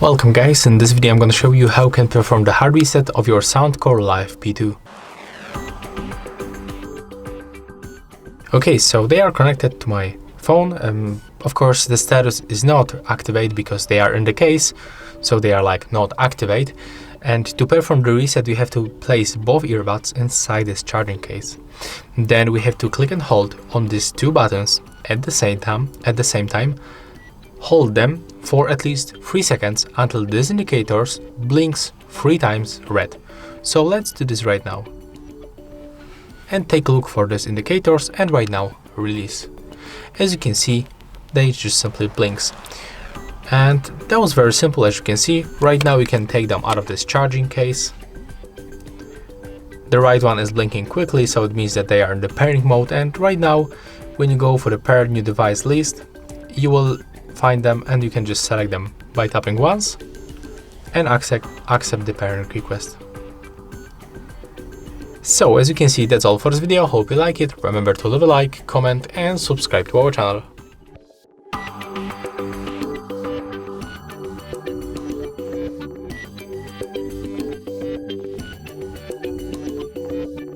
Welcome guys, in this video I'm going to show you how you can perform the hard reset of your Soundcore Life P2. Okay, so they are connected to my phone. Of course the status is not activate because they are in the case, so they are like not activate. And to perform the reset we have to place both earbuds inside this charging case. Then we have to click and hold on these two buttons at the same time. Hold them for at least 3 seconds until this indicator blinks 3 times red. So let's do this right now. And take a look for these indicators and right now release. As you can see, they just simply blinks. And that was very simple. As you can see, right now we can take them out of this charging case. The right one is blinking quickly, so it means that they are in the pairing mode, and right now when you go for the paired new device list, you will find them and you can just select them by tapping once and accept the pairing request. So as you can see, that's all for this video. Hope you like it. Remember to leave a like, comment and subscribe to our channel.